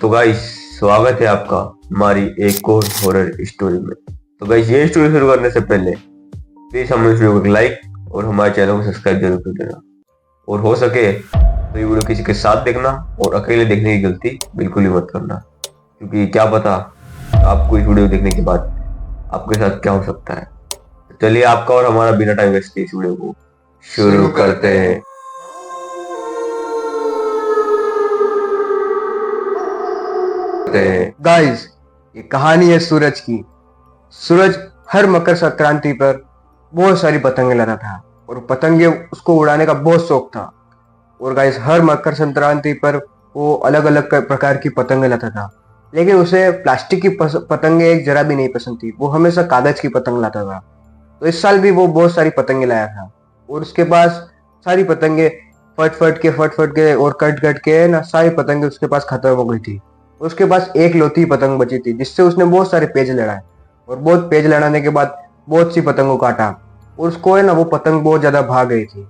तो गाइस, स्वागत है आपका हमारी एक और हॉरर स्टोरी में। तो गाइस, ये स्टोरी शुरू करने से पहले प्लीज हमारे वीडियो को लाइक और हमारे चैनल को सब्सक्राइब जरूर कर देना, और हो सके तो ये वीडियो किसी के साथ देखना और अकेले देखने की गलती बिल्कुल ही मत करना, क्योंकि क्या पता आपको इस वीडियो देखने के बाद आपके साथ क्या हो सकता है। तो चलिए, आपका और हमारा बिना टाइम वेस्ट किए इस वीडियो को शुरू करते हैं। गाइस, ये कहानी है सूरज की। सूरज हर मकर संक्रांति पर बहुत सारी पतंगे लाता था और पतंगे उसको उड़ाने का बहुत शौक था। और गाइस, हर मकर संक्रांति पर वो अलग अलग प्रकार की पतंगे लाता था, लेकिन उसे प्लास्टिक की पतंगे एक जरा भी नहीं पसंद थी। वो हमेशा कागज की पतंग लाता था। तो इस साल भी वो बहुत सारी पतंगे लाया था और उसके पास सारी पतंगे फट फट के और कट के ना सारी पतंगे उसके पास खत्म हो गई थी। उसके पास एक लौती पतंग बची थी, जिससे उसने बहुत सारे पेज लड़ाए और बहुत पेज लड़ाने के बाद बहुत सी पतंगों काटा और उसको है ना वो पतंग बहुत ज्यादा भाग गई थी।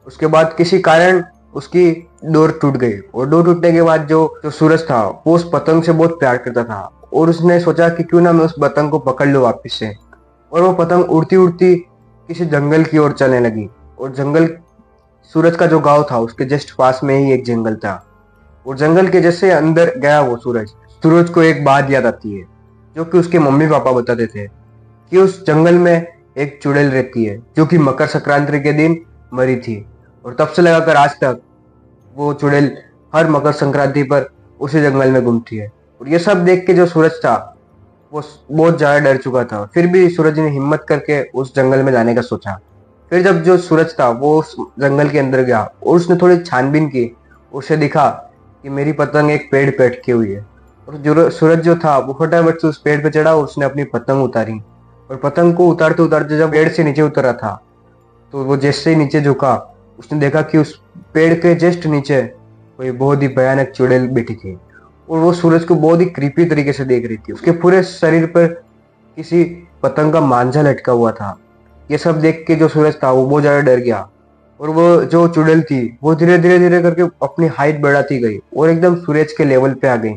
उसके बाद किसी कारण उसकी डोर टूट गई और डोर टूटने के बाद जो सूरज था वो उस पतंग से बहुत प्यार करता था और उसने सोचा कि क्यों ना मैं उस पतंग को पकड़ लूं वापिस से। और वो पतंग उड़ती उड़ती किसी जंगल की ओर चलने लगी और जंगल, सूरज का जो गांव था उसके जस्ट पास में ही एक जंगल था। और जंगल के जैसे अंदर गया वो सूरज को एक बात याद आती है जो कि उसके मम्मी पापा बताते थे कि उस जंगल में एक चुड़ैल रहती है जो कि मकर संक्रांति के दिन मरी थी। और तब से लगाकर आज तक वो चुड़ैल हर मकर संक्रांति पर उसी जंगल में घूमती है। और ये सब देख के जो सूरज था वो बहुत ज्यादा डर चुका था। फिर भी सूरज ने हिम्मत करके उस जंगल में जाने का सोचा। फिर जब जो सूरज था वो उस जंगल के अंदर गया और उसने थोड़ी छानबीन की, उसे दिखा कि मेरी पतंग एक पेड़ पे अटकी हुई है। और जो सूरज जो था वो फटाफट से उस पेड़ पे चढ़ा और उसने अपनी पतंग उतारी। और पतंग को उतारते उतारते जब पेड़ से नीचे उतरा था तो वो जैसे ही नीचे झुका, उसने देखा कि उस पेड़ के जस्ट नीचे कोई बहुत ही भयानक चुड़ैल बैठी थी और वो सूरज को बहुत ही क्रीपी तरीके से देख रही थी। उसके पूरे शरीर पर किसी पतंग का मांझा लटका हुआ था। ये सब देख के जो सूरज था वो बहुत ज्यादा डर गया और वो जो चुड़ैल थी वो धीरे धीरे करके अपनी हाइट बढ़ाती गई और एकदम सूरज के लेवल पे आ गई।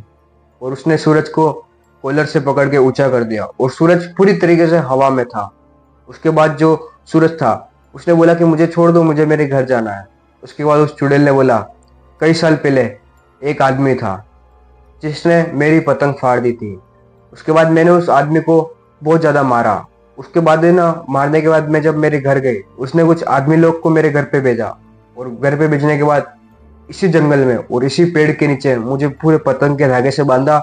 और उसने सूरज को कॉलर से पकड़ के ऊंचा कर दिया और सूरज पूरी तरीके से हवा में था। उसके बाद जो सूरज था उसने बोला कि मुझे छोड़ दो, मुझे मेरे घर जाना है। उसके बाद उस चुड़ैल ने बोला, कई साल पहले एक आदमी था जिसने मेरी पतंग फाड़ दी थी। उसके बाद मैंने उस आदमी को बहुत ज्यादा मारा। उसके बाद है ना, मारने के बाद मैं जब मेरे घर गई, उसने कुछ आदमी लोग को मेरे घर पे भेजा और घर पे भेजने के बाद इसी जंगल में और इसी पेड़ के नीचे मुझे पूरे पतंग के धागे से बांधा।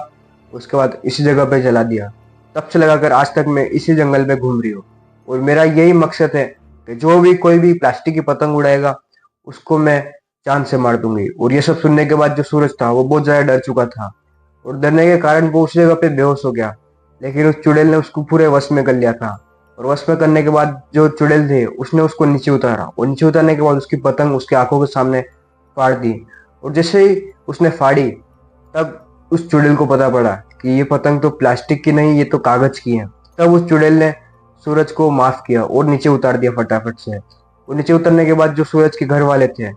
उसके बाद इसी जगह पे जला दिया। तब से लगाकर आज तक मैं इसी जंगल में घूम रही हूँ और मेरा यही मकसद है कि जो भी कोई भी प्लास्टिक की पतंग उड़ाएगा उसको मैं जान से मार दूंगी। और ये सब सुनने के बाद जो सूरज था वो बहुत ज्यादा डर चुका था और डरने के कारण वो उस जगह पे बेहोश हो गया। लेकिन उस चुड़ैल ने उसको पूरे वश में कर लिया था और वश में करने के बाद जो चुड़ैल थे उसने उसको नीचे उतारा और नीचे उतारने के बाद उसकी पतंग उसकी आंखों के सामने फाड़ दी। और जैसे ही उसने फाड़ी तब उस चुड़ैल को पता पड़ा कि ये पतंग तो प्लास्टिक की नहीं, ये तो कागज की है। तब उस चुड़ैल ने सूरज को माफ किया और नीचे उतार दिया फटाफट से। और नीचे उतरने के बाद जो सूरज के घर वाले थे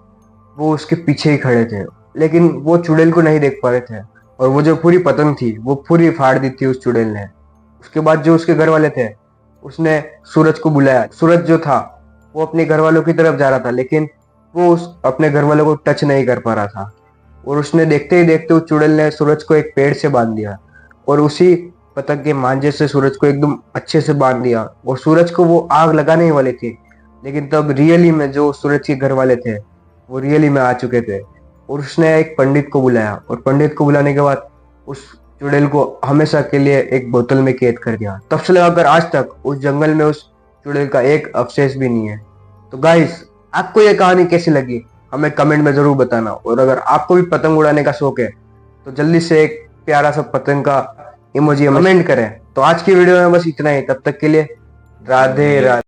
वो उसके पीछे ही खड़े थे, लेकिन वो चुड़ैल को नहीं देख पा रहे थे और वो जो पूरी पतंग थी वो पूरी फाड़ दी थी उस चुड़ैल ने। उसके बाद जो उसके घर वाले थे उसने सूरज को बुलाया। सूरज जो था वो अपने घर वालों की तरफ जा रहा था, लेकिन वो उस अपने घर वालों को टच नहीं कर पा रहा था। और उसने देखते ही देखते उस चुड़ैल ने सूरज को एक पेड़ से बांध दिया और उसी पतंग के मांझे से सूरज को एकदम अच्छे से बांध दिया। और सूरज को वो आग लगाने ही वाले थे, लेकिन तब रियली में जो सूरज के घर वाले थे वो रियली में आ चुके थे। और उसने एक पंडित को बुलाया और पंडित को बुलाने के बाद उस चुड़ैल को हमेशा के लिए एक बोतल में कैद कर दिया। तब से लगाकर आज तक उस जंगल में उस चुड़ैल का एक अवशेष भी नहीं है। तो गाइस, आपको ये कहानी कैसी लगी हमें कमेंट में जरूर बताना। और अगर आपको भी पतंग उड़ाने का शौक है तो जल्दी से एक प्यारा सा पतंग का इमोजी कमेंट करें। तो आज की वीडियो में बस इतना ही। तब तक के लिए राधे राधे।